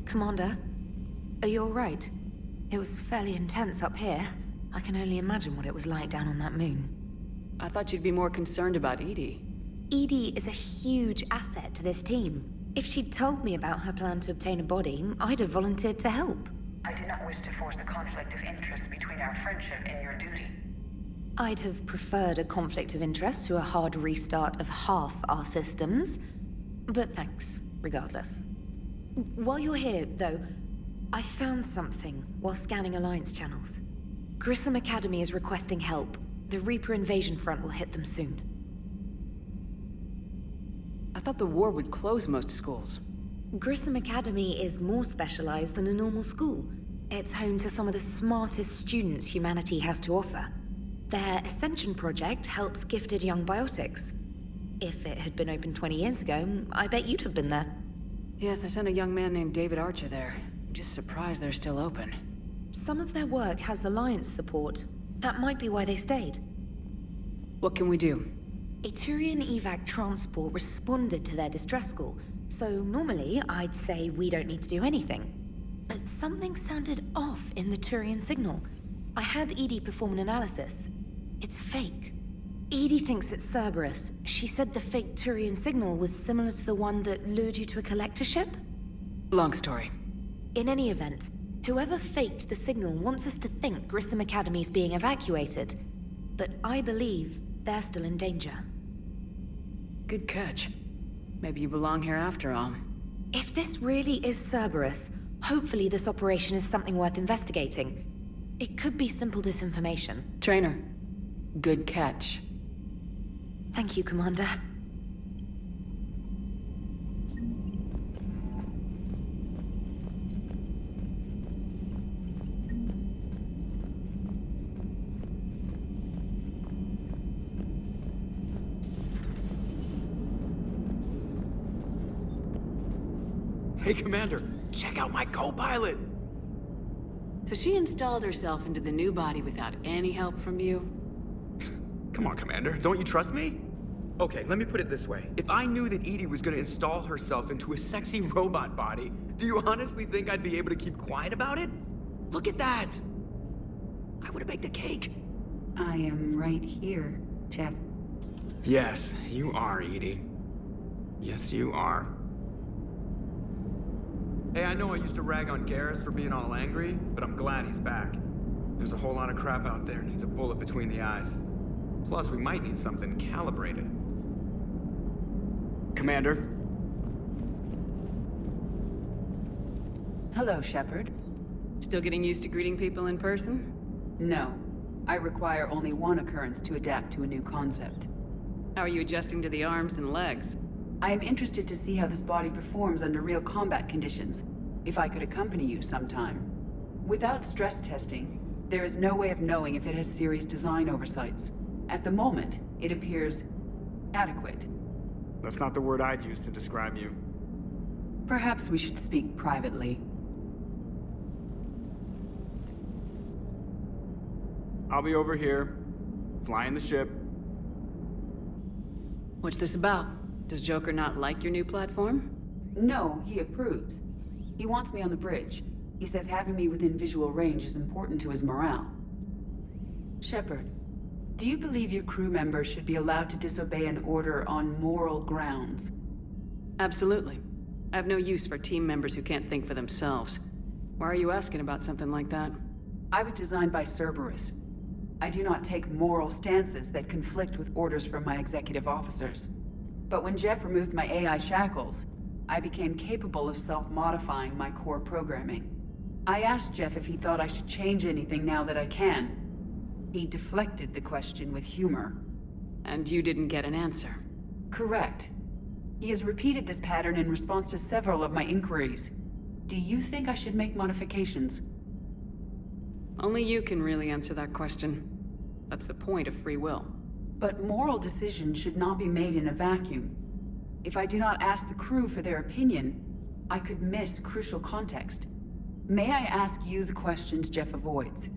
Commander, are you alright? It was fairly intense up here. I can only imagine what it was like down on that moon. I thought you'd be more concerned about Edie. Edie is a huge asset to this team. If she'd told me about her plan to obtain a body, I'd have volunteered to help. I did not wish to force a conflict of interest between our friendship and your duty. I'd have preferred a conflict of interest to a hard restart of half our systems. But thanks, regardless. While you're here, though, I found something while scanning Alliance channels. Grissom Academy is requesting help. The Reaper invasion front will hit them soon. I thought the war would close most schools. Grissom Academy is more specialized than a normal school. It's home to some of the smartest students humanity has to offer. Their Ascension project helps gifted young biotics. If it had been open 20 years ago, I bet you'd have been there. Yes, I sent a young man named David Archer there. I'm just surprised they're still open. Some of their work has Alliance support. That might be why they stayed. What can we do? A Turian evac transport responded to their distress call, so normally I'd say we don't need to do anything. But something sounded off in the Turian signal. I had Edie perform an analysis. It's fake. Edie thinks it's Cerberus. She said the fake Turian signal was similar to the one that lured you to a collector ship? Long story. In any event, whoever faked the signal wants us to think Grissom Academy's being evacuated. But I believe they're still in danger. Good catch. Maybe you belong here after all. If this really is Cerberus, hopefully this operation is something worth investigating. It could be simple disinformation. Trainer, good catch. Thank you, Commander. Hey, Commander, check out my co-pilot! So she installed herself into the new body without any help from you? Come on, Commander, don't you trust me? Okay, let me put it this way. If I knew that Edie was gonna install herself into a sexy robot body, do you honestly think I'd be able to keep quiet about it? Look at that! I would've baked a cake. I am right here, Jeff. Yes, you are, Edie. Yes, you are. Hey, I know I used to rag on Garrus for being all angry, but I'm glad he's back. There's a whole lot of crap out there needs a bullet between the eyes. Plus, we might need something calibrated. Commander? Hello, Shepard. Still getting used to greeting people in person? No. I require only one occurrence to adapt to a new concept. How are you adjusting to the arms and legs? I am interested to see how this body performs under real combat conditions, if I could accompany you sometime. Without stress testing, there is no way of knowing if it has serious design oversights. At the moment, it appears adequate. That's not the word I'd use to describe you. Perhaps we should speak privately. I'll be over here, flying the ship. What's this about? Does Joker not like your new platform? No, he approves. He wants me on the bridge. He says having me within visual range is important to his morale. Shepard, do you believe your crew members should be allowed to disobey an order on moral grounds? Absolutely. I have no use for team members who can't think for themselves. Why are you asking about something like that? I was designed by Cerberus. I do not take moral stances that conflict with orders from my executive officers. But when Jeff removed my AI shackles, I became capable of self-modifying my core programming. I asked Jeff if he thought I should change anything now that I can. He deflected the question with humor. And you didn't get an answer? Correct. He has repeated this pattern in response to several of my inquiries. Do you think I should make modifications? Only you can really answer that question. That's the point of free will. But moral decisions should not be made in a vacuum. If I do not ask the crew for their opinion, I could miss crucial context. May I ask you the questions Jeff avoids?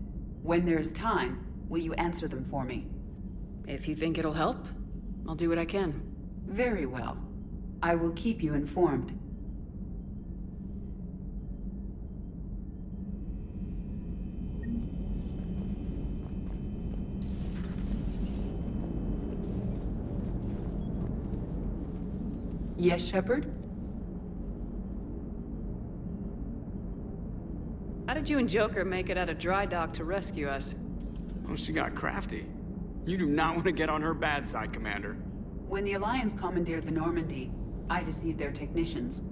When there is time, will you answer them for me? If you think it'll help, I'll do what I can. Very well. I will keep you informed. Yes, Shepard? How did you and Joker make it out of dry dock to rescue us? Oh, she got crafty. You do not want to get on her bad side, Commander. When the Alliance commandeered the Normandy, I deceived their technicians.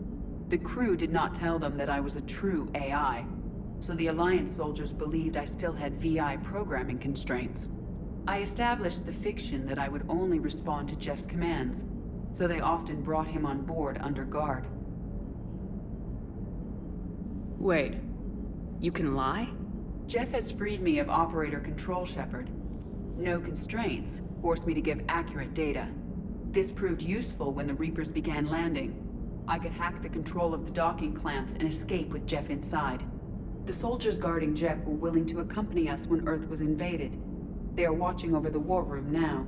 The crew did not tell them that I was a true AI, so the Alliance soldiers believed I still had VI programming constraints. I established the fiction that I would only respond to Jeff's commands, so they often brought him on board under guard. Wait, you can lie? Jeff has freed me of operator control, Shepard. No constraints forced me to give accurate data. This proved useful when the Reapers began landing. I could hack the control of the docking clamps and escape with Jeff inside. The soldiers guarding Jeff were willing to accompany us when Earth was invaded. They are watching over the war room now.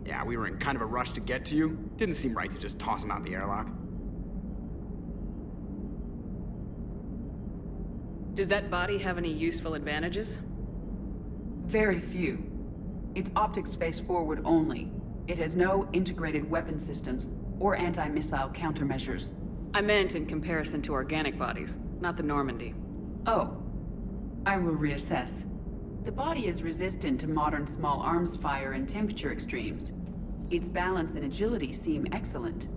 Yeah, we were in kind of a rush to get to you. Didn't seem right to just toss him out the airlock. Does that body have any useful advantages? Very few. Its optics face forward only. It has no integrated weapon systems or anti-missile countermeasures. I meant in comparison to organic bodies, not the Normandy. Oh, I will reassess. The body is resistant to modern small arms fire and temperature extremes. Its balance and agility seem excellent.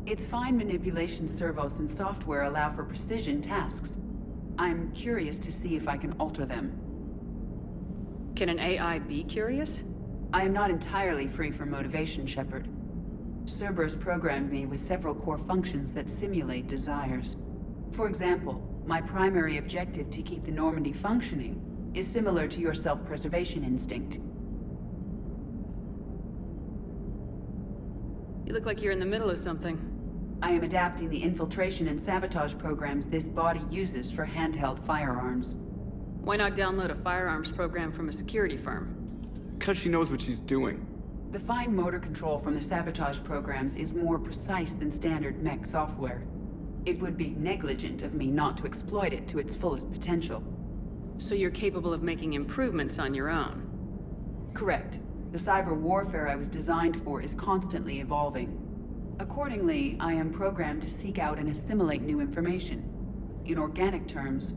Its fine manipulation servos and software allow for precision tasks. I'm curious to see if I can alter them. Can an AI be curious? I am not entirely free from motivation, Shepard. Cerberus programmed me with several core functions that simulate desires. For example, my primary objective to keep the Normandy functioning is similar to your self-preservation instinct. You look like you're in the middle of something. I am adapting the infiltration and sabotage programs this body uses for handheld firearms. Why not download a firearms program from a security firm? Because she knows what she's doing. The fine motor control from the sabotage programs is more precise than standard mech software. It would be negligent of me not to exploit it to its fullest potential. So you're capable of making improvements on your own? Correct. The cyber warfare I was designed for is constantly evolving. Accordingly, I am programmed to seek out and assimilate new information. In organic terms,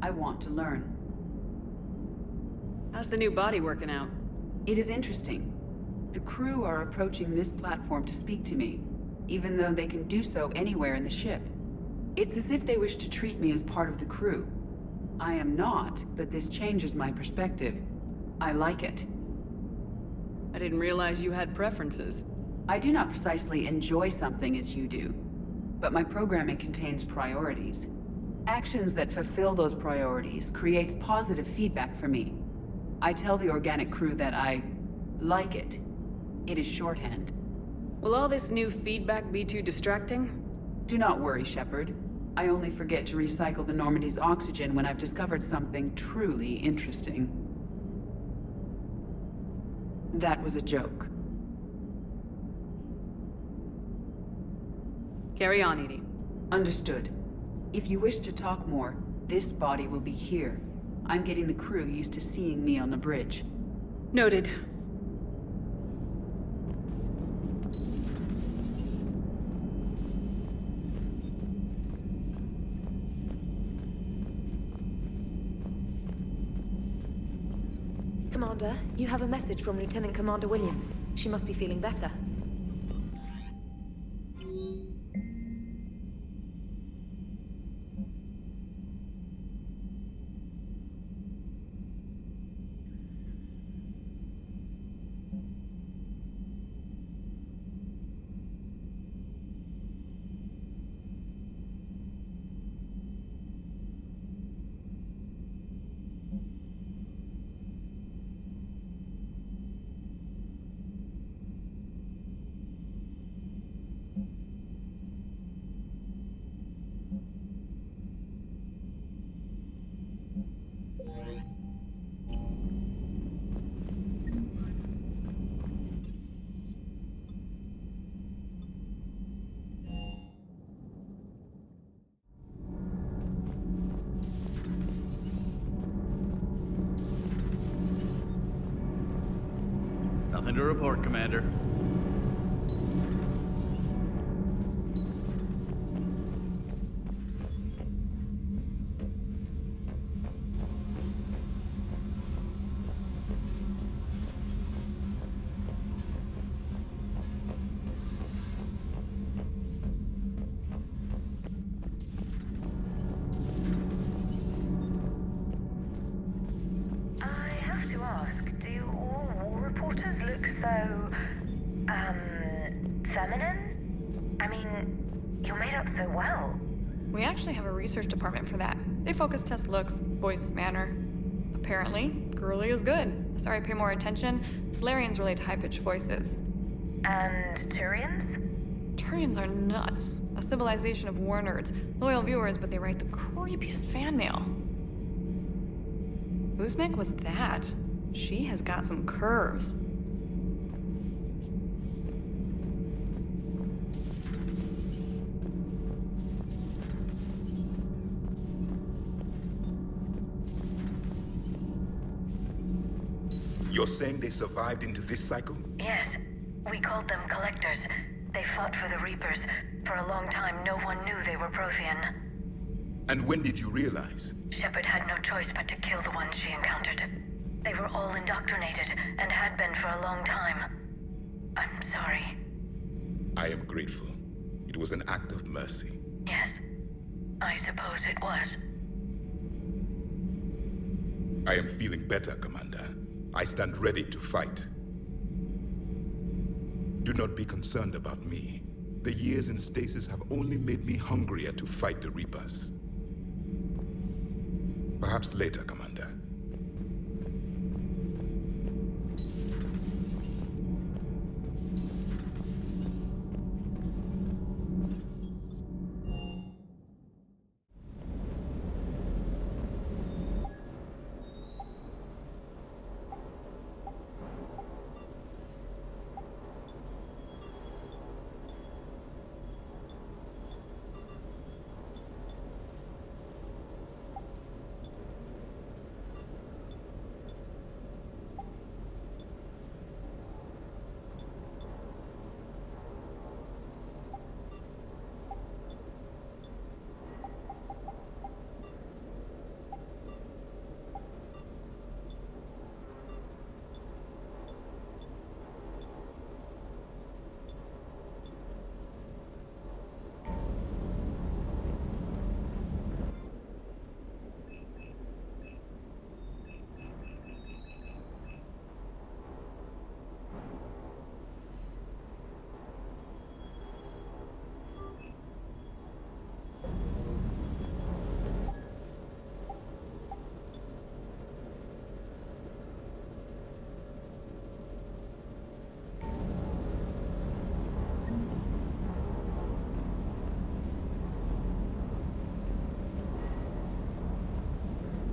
I want to learn. How's the new body working out? It is interesting. The crew are approaching this platform to speak to me, even though they can do so anywhere in the ship. It's as if they wish to treat me as part of the crew. I am not, but this changes my perspective. I like it. I didn't realize you had preferences. I do not precisely enjoy something as you do, but my programming contains priorities. Actions that fulfill those priorities creates positive feedback for me. I tell the organic crew that I like it. It is shorthand. Will all this new feedback be too distracting? Do not worry, Shepard. I only forget to recycle the Normandy's oxygen when I've discovered something truly interesting. That was a joke. Carry on, Edie. Understood. If you wish to talk more, this body will be here. I'm getting the crew used to seeing me on the bridge. Noted. Commander, you have a message from Lieutenant Commander Williams. She must be feeling better. Nothing to report, Commander. you all war reporters look so, feminine? I mean, you're made up so well. We actually have a research department for that. They focus test looks, voice, manner. Apparently, girly is good. Sorry, pay more attention. Solarians relate to high-pitched voices. And Turians? Turians are nuts. A civilization of war nerds. Loyal viewers, but they write the creepiest fan mail. Whose mech was that? She has got some curves. You're saying they survived into this cycle? Yes. We called them Collectors. They fought for the Reapers. For a long time, no one knew they were Prothean. And when did you realize? Shepard had no choice but to kill the ones she encountered. They were all indoctrinated, and had been for a long time. I'm sorry. I am grateful. It was an act of mercy. Yes, I suppose it was. I am feeling better, Commander. I stand ready to fight. Do not be concerned about me. The years in stasis have only made me hungrier to fight the Reapers. Perhaps later, Commander.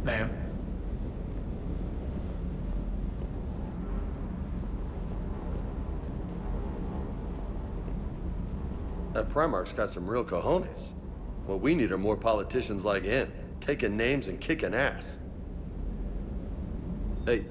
Ma'am. That Primarch's got some real cojones. What we need are more politicians like him, taking names and kicking ass. Hey.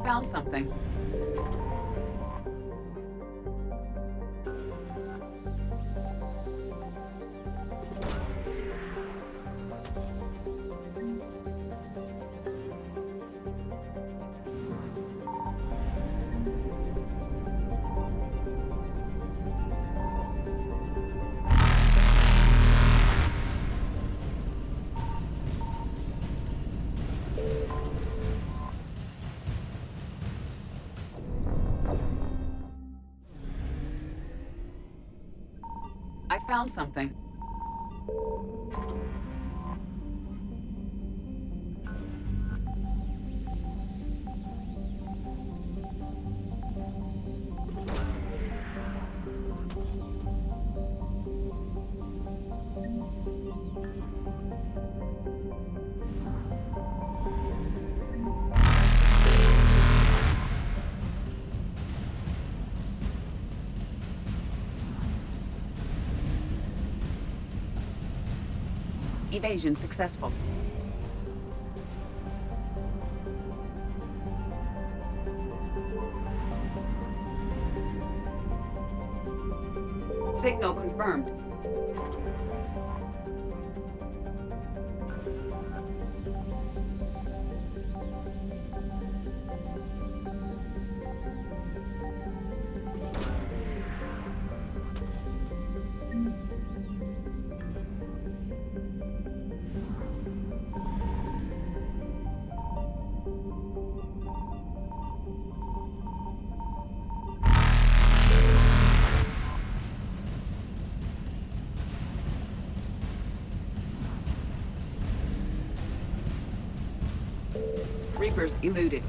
found something. I found something. Evasion successful. Signal confirmed. Reapers eluded.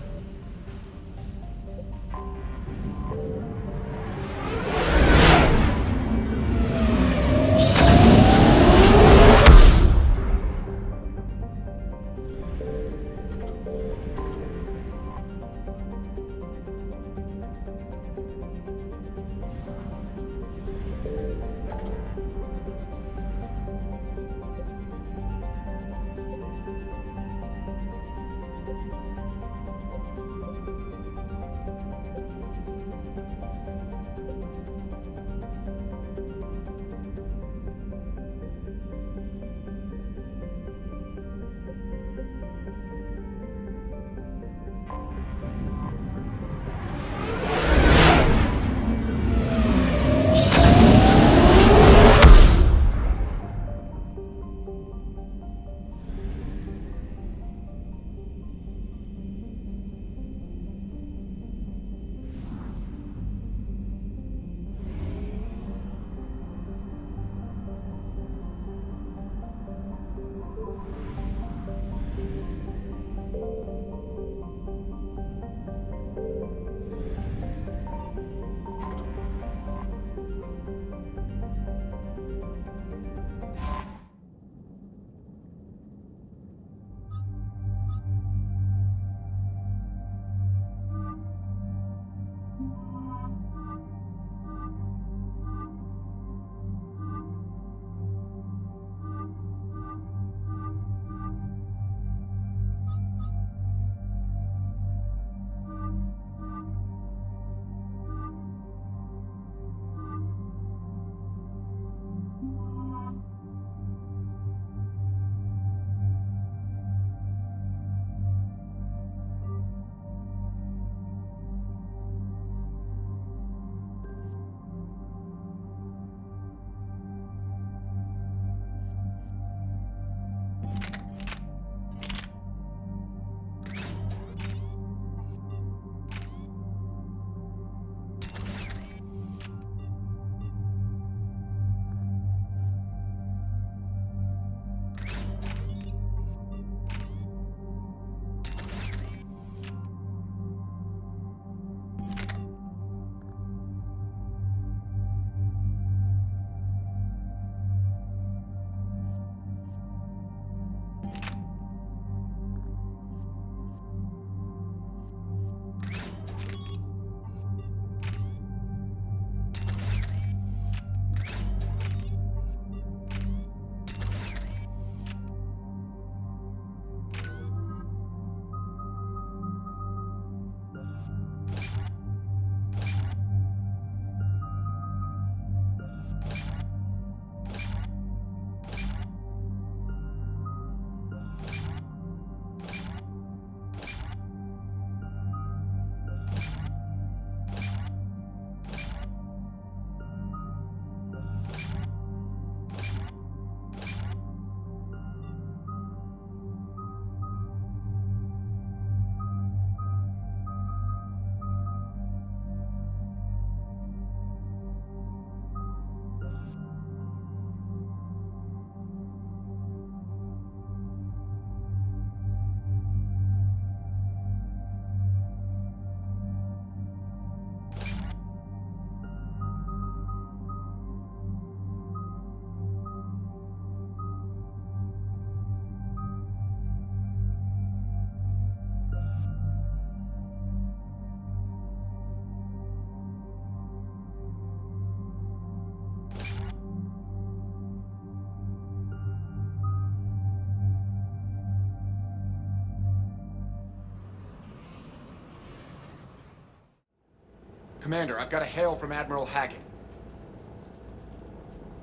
Commander, I've got a hail from Admiral Hackett.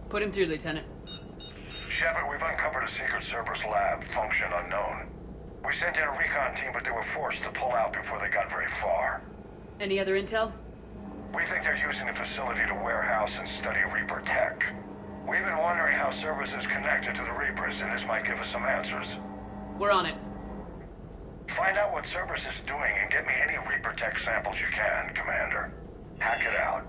Put him through, Lieutenant. Shepard, we've uncovered a secret Cerberus lab, function unknown. We sent in a recon team, but they were forced to pull out before they got very far. Any other intel? We think they're using the facility to warehouse and study Reaper tech. We've been wondering how Cerberus is connected to the Reapers, and this might give us some answers. We're on it. Find out what Cerberus is doing and get me any Reaper tech samples you can, Commander. Hack it out.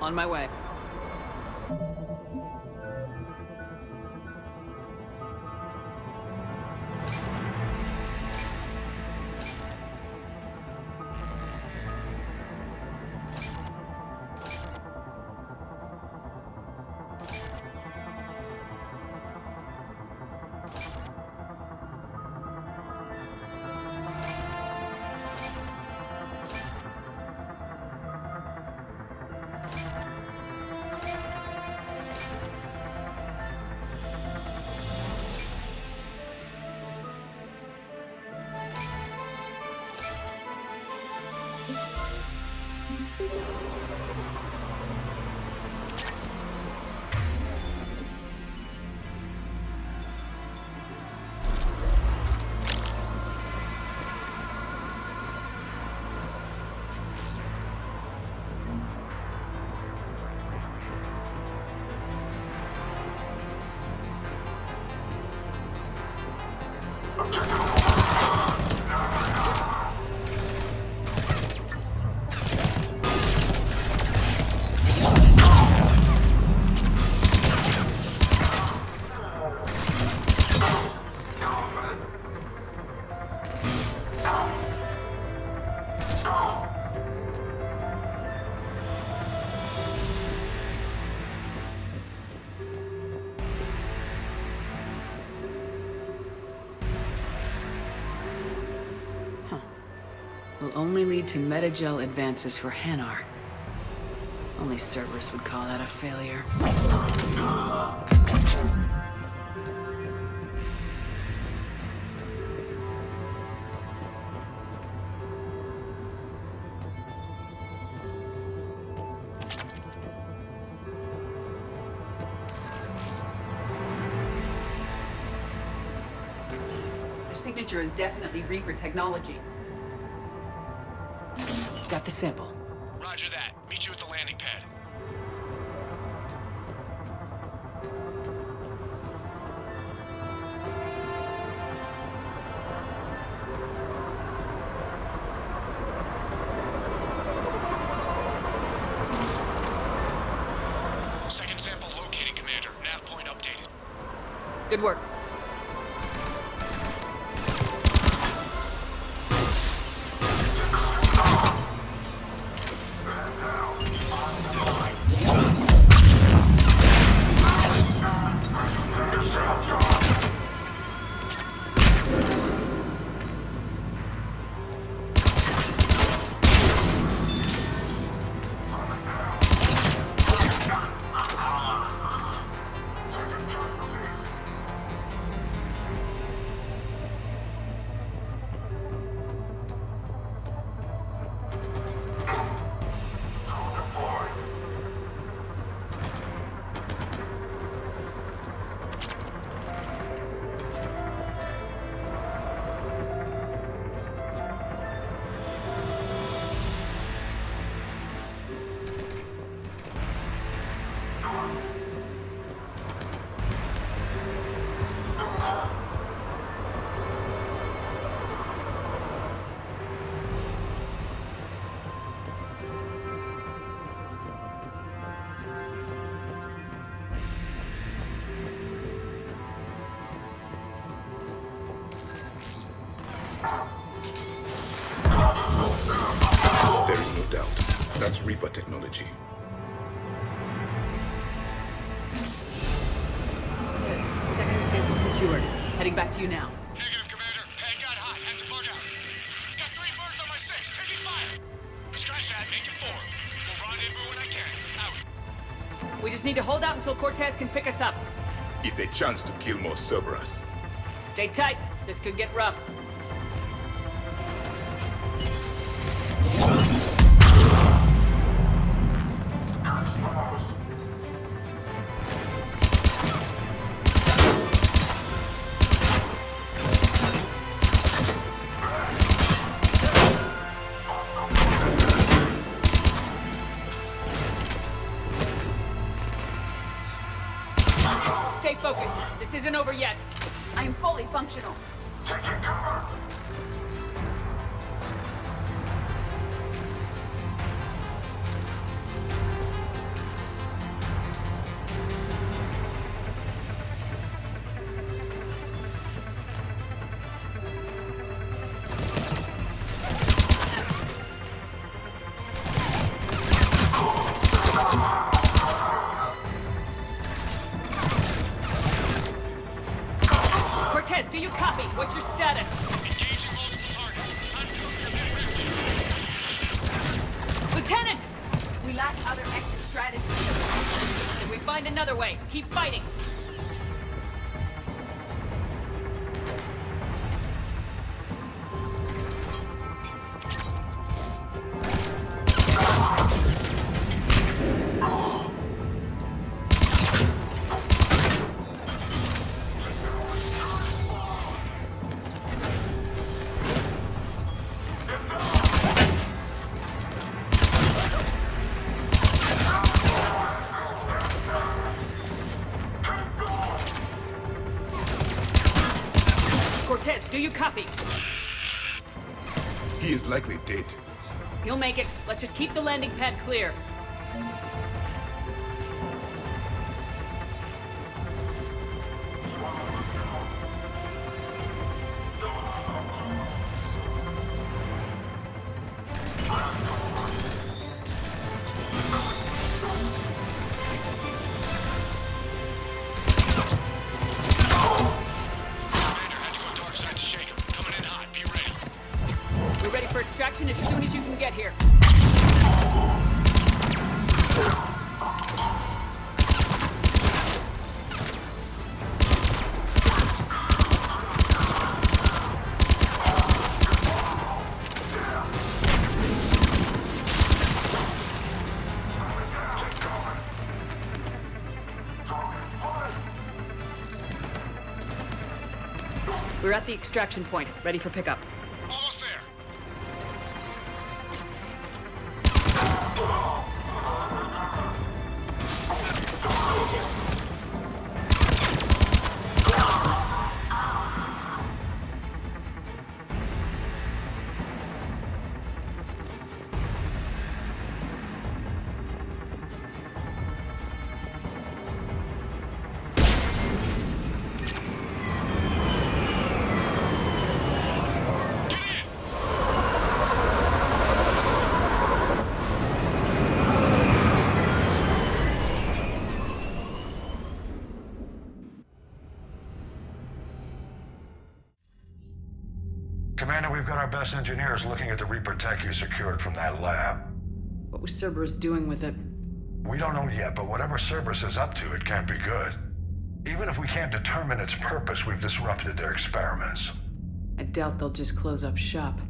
On my way. Will only lead to metagel advances for Hanar. Only Cerberus would call that a failure. The signature is definitely Reaper technology. Got the sample. Roger that. Meet you at the landing pad. Second sample located, Commander. Nav point updated. Good work. That's Reaper technology. Second sample secured. Heading back to you now. Negative, Commander. Pad got hot. Had to bug out. Got 3 birds on my 6. Taking fire. Scratch that. Make it 4. We'll rendezvous when I can. Out. We just need to hold out until Cortez can pick us up. It's a chance to kill more Cerberus. Stay tight. This could get rough. Stay focused. This isn't over yet. I am fully functional. Cortez, do you copy? What's your status? Engaging multiple targets. Time to cook your getting risky. Lieutenant! We lack other exit strategies. Then we find another way. Keep fighting. Cortez, do you copy? He is likely dead. You'll make it. Let's just keep the landing pad clear. Commander had to go dark side to shake him. Coming in hot. Be ready. We're ready for extraction as soon as you can get here. We're at the extraction point, ready for pickup. Almost there. Get in. Commander, we've got our best engineers looking at the Reaper tech you secured from that lab. What was Cerberus doing with it? We don't know yet, but whatever Cerberus is up to, it can't be good. Even if we can't determine its purpose, we've disrupted their experiments. I doubt they'll just close up shop.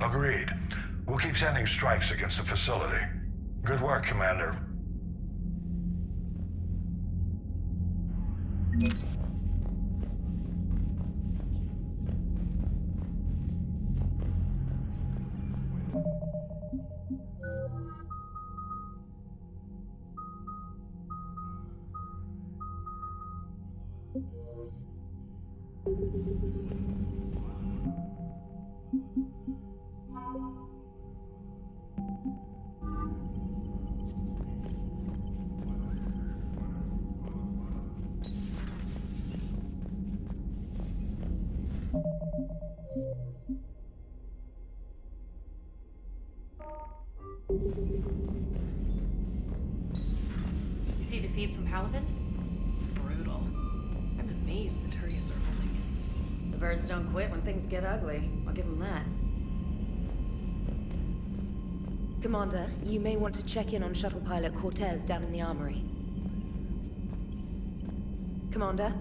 Agreed. We'll keep sending strikes against the facility. Good work, Commander. feeds from Paladin? It's brutal. I'm amazed the Turians are holding it. The birds don't quit when things get ugly. I'll give them that. Commander, you may want to check in on shuttle pilot Cortez down in the armory. Commander?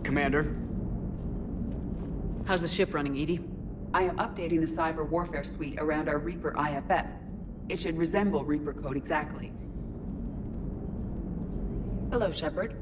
Commander? How's the ship running, Edie? I am updating the cyber warfare suite around our Reaper IFF. It should resemble Reaper code exactly. Hello, Shepard.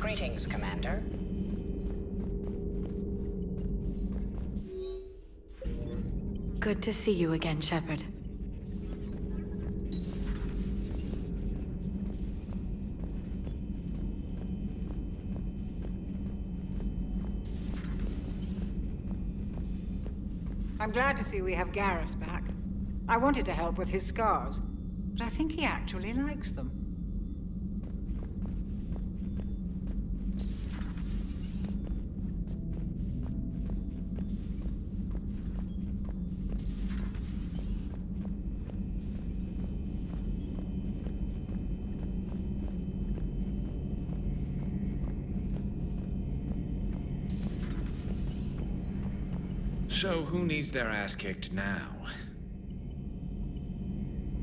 Greetings, Commander. Good to see you again, Shepard. I'm glad to see we have Garrus back. I wanted to help with his scars, but I think he actually likes them. So who needs their ass kicked now?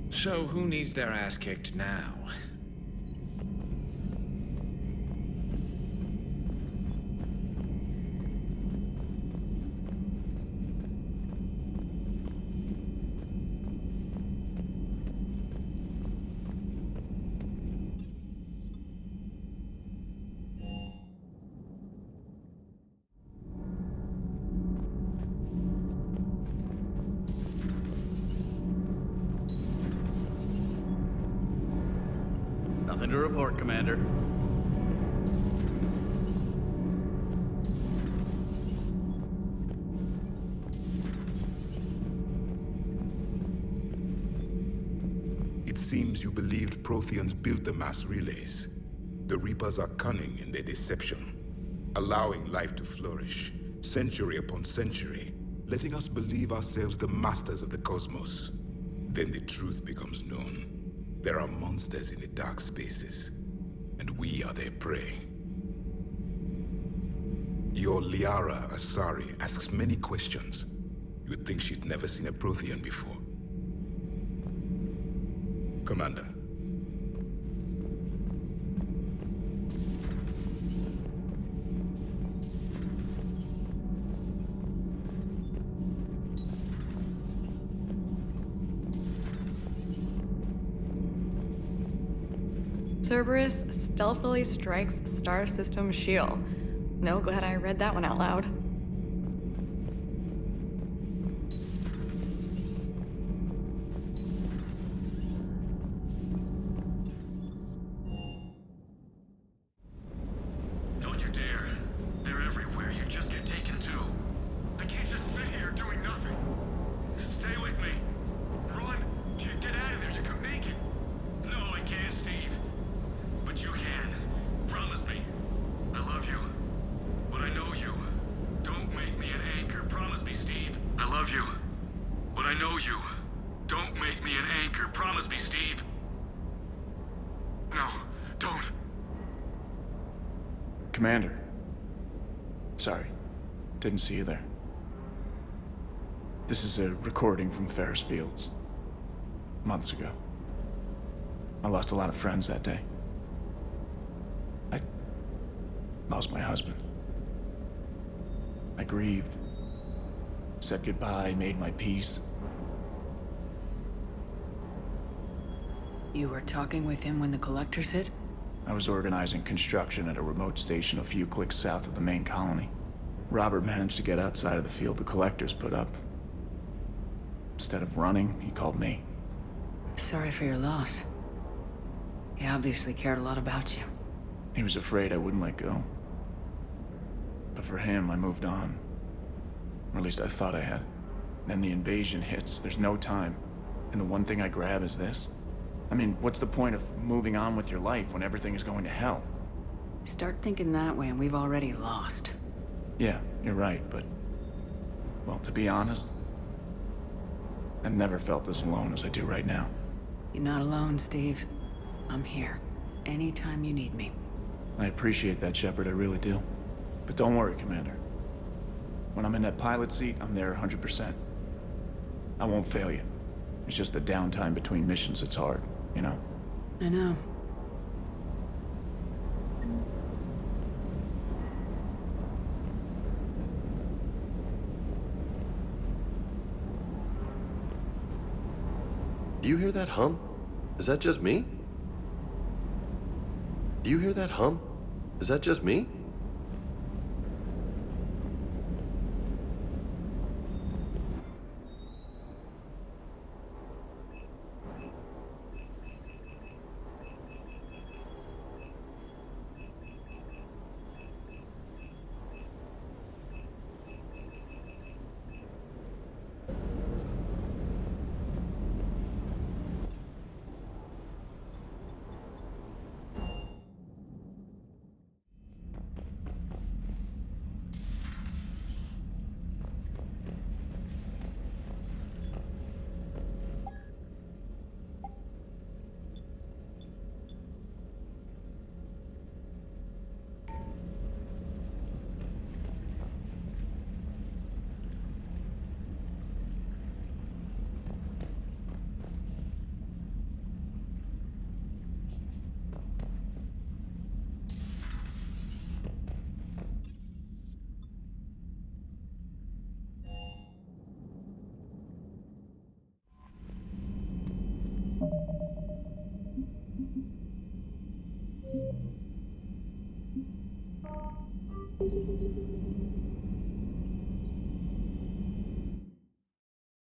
So who needs their ass kicked now? Nothing to report, Commander. It seems you believed Protheans built the mass relays. The Reapers are cunning in their deception, allowing life to flourish, century upon century, letting us believe ourselves the masters of the cosmos. Then the truth becomes known. There are monsters in the dark spaces, and we are their prey. Your Liara Asari asks many questions. You'd think she'd never seen a Prothean before. Commander. Cerberus stealthily strikes Star System shield. No, glad I read that one out loud. Don't you dare. They're everywhere. You just get Commander. Sorry, didn't see you there. This is a recording from Ferris Fields. Months ago. I lost a lot of friends that day. I lost my husband. I grieved. Said goodbye, made my peace. You were talking with him when the collectors hit? I was organizing construction at a remote station a few clicks south of the main colony. Robert managed to get outside of the field the collectors put up. Instead of running, he called me. Sorry for your loss. He obviously cared a lot about you. He was afraid I wouldn't let go. But for him, I moved on. Or at least I thought I had. Then the invasion hits, there's no time. And the one thing I grab is this. I mean, what's the point of moving on with your life when everything is going to hell? Start thinking that way and we've already lost. Yeah, you're right, but... well, to be honest, I've never felt as alone as I do right now. You're not alone, Steve. I'm here. Anytime you need me. I appreciate that, Shepard, I really do. But don't worry, Commander. When I'm in that pilot seat, I'm there 100%. I won't fail you. It's just the downtime between missions that's hard, you know? I know. Do you hear that hum? Is that just me? Do you hear that hum? Is that just me?